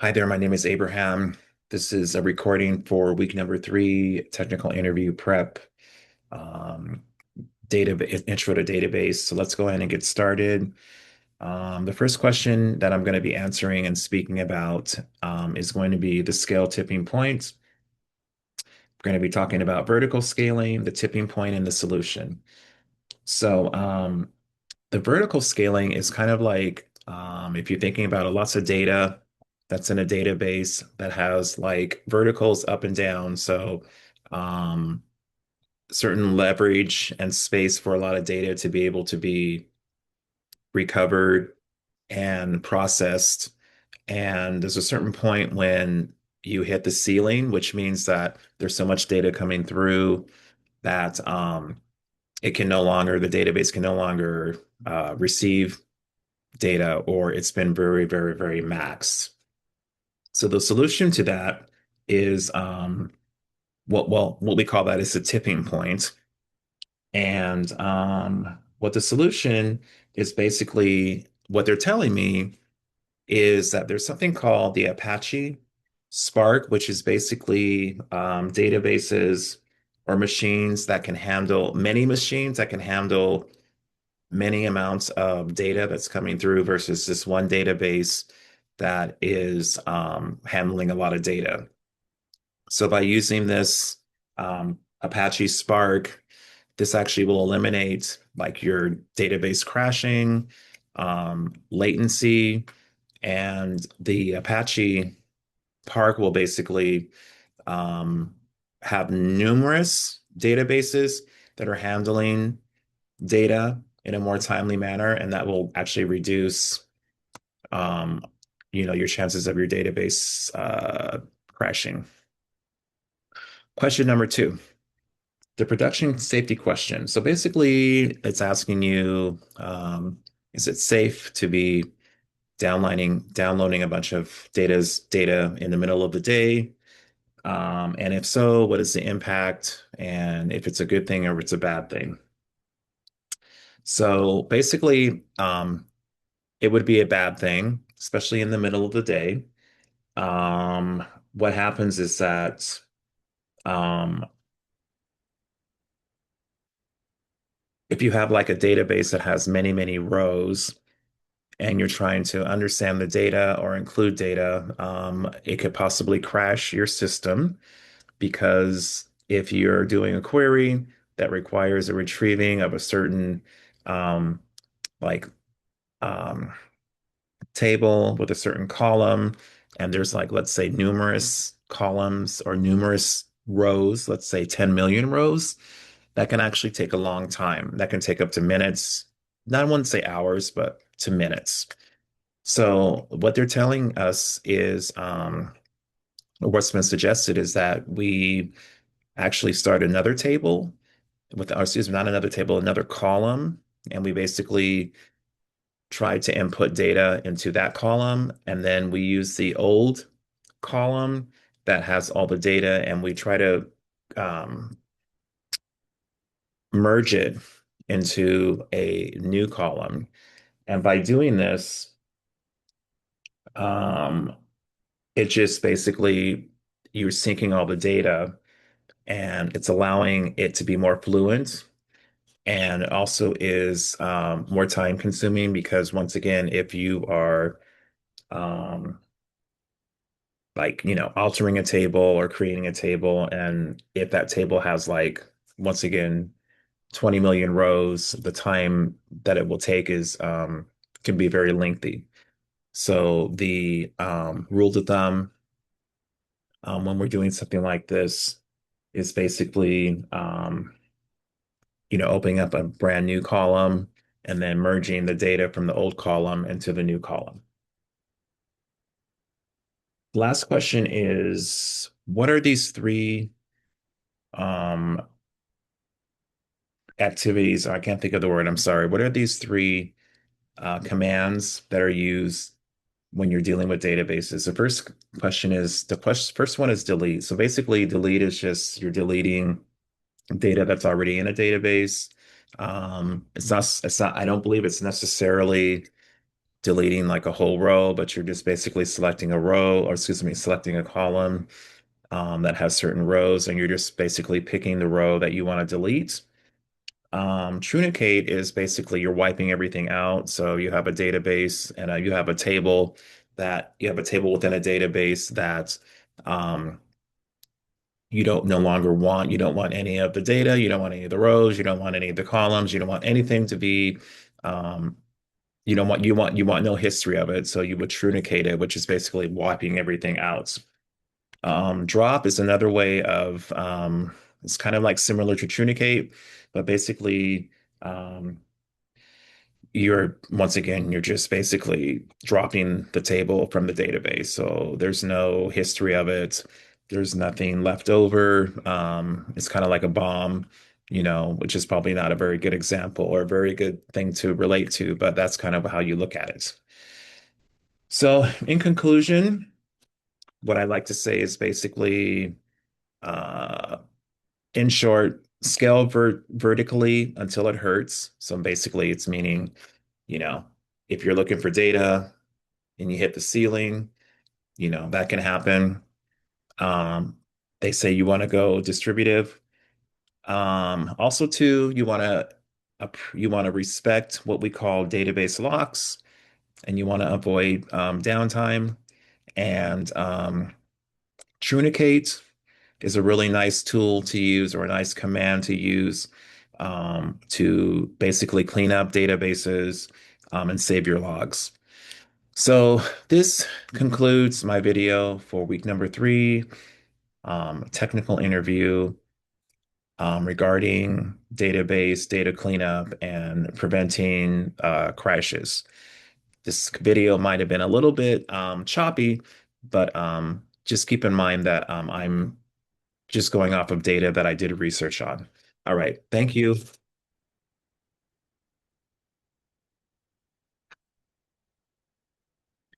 Hi there, my name is Abraham. This is a recording for week number three, technical interview prep, um, intro to database. So let's go ahead and get started. The first question that I'm going to be answering and speaking about is going to be the scale tipping point. We're going to be talking about vertical scaling, the tipping point, and the solution. So the vertical scaling is kind of like if you're thinking about lots of data that's in a database that has like verticals up and down. So um, certain leverage and space for a lot of data to be able to be recovered and processed. And there's a certain point when you hit the ceiling, which means that there's so much data coming through that the database can no longer receive data, or it's been very, very, very maxed. So the solution to that is what we call that is a tipping point. And what the solution is basically what they're telling me is that there's something called the Apache Spark, which is basically databases or many machines that can handle many amounts of data that's coming through versus this one database that is handling a lot of data. So by using this Apache Spark, this actually will eliminate like your database crashing, latency, and the Apache Park will basically um, have numerous databases that are handling data in a more timely manner, and that will actually reduce, um, your chances of your database crashing. Question number two, the production safety question. So basically, it's asking you, is it safe to be downloading a bunch of data in the middle of the day? And if so, what is the impact? And if it's a good thing or if it's a bad thing? So basically, it would be a bad thing, especially in the middle of the day. What happens is that um, if you have like a database that has many, many rows and you're trying to understand the data or include data, it could possibly crash your system because if you're doing a query that requires a retrieving of a certain um, like um, table with a certain column, and there's like, let's say, numerous columns or numerous rows, let's say 10 million rows, that can actually take a long time. That can take up to minutes. Not, I wouldn't say hours, but to minutes. So what they're telling us is, what's been suggested is that we actually start another table or excuse me, not another table, another column, and we basically try to input data into that column, and then we use the old column that has all the data, and we try to um, merge it into a new column. And by doing this, um, it just basically you're syncing all the data, and it's allowing it to be more fluent. And it also is more time consuming because once again, if you are um, altering a table or creating a table. And if that table has like, once again, 20 million rows, the time that it will take is can be very lengthy. So the rule of thumb when we're doing something like this is basically opening up a brand new column and then merging the data from the old column into the new column. Last question is, what are these three um, activities? I can't think of the word. I'm sorry. What are these three commands that are used when you're dealing with databases? The first question is first one is delete. So basically, delete is just you're deleting data that's already in a database. I don't believe it's necessarily deleting like a whole row, but you're just basically selecting a row, or excuse me, selecting a column that has certain rows, and you're just basically picking the row that you want to delete. Trunicate is basically you're wiping everything out. So you have a database and you have a table that you have a table within a database that um, you don't no longer want. You don't want any of the data. You don't want any of the rows. You don't want any of the columns. You don't want anything to be. Um, you want no history of it. So you would trunicate it, which is basically wiping everything out. Drop is another way of it's kind of like similar to trunicate, but basically um, you're once again you're just basically dropping the table from the database. So there's no history of it. There's nothing left over. It's kind of like a bomb, which is probably not a very good example or a very good thing to relate to, but that's kind of how you look at it. So in conclusion, what I like to say is basically uh, in short, scale vertically until it hurts. So basically, it's meaning, you know, if you're looking for data and you hit the ceiling, that can happen. Um, they say you want to go distributive. Also, too, you want to respect what we call database locks, and you want to avoid downtime. And Trunicate is a really nice tool to use or a nice command to use to basically clean up databases and save your logs. So this concludes my video for week number 3, technical interview regarding database data cleanup and preventing crashes. This video might have been a little bit choppy, but just keep in mind that I'm just going off of data that I did research on. All right. Thank you.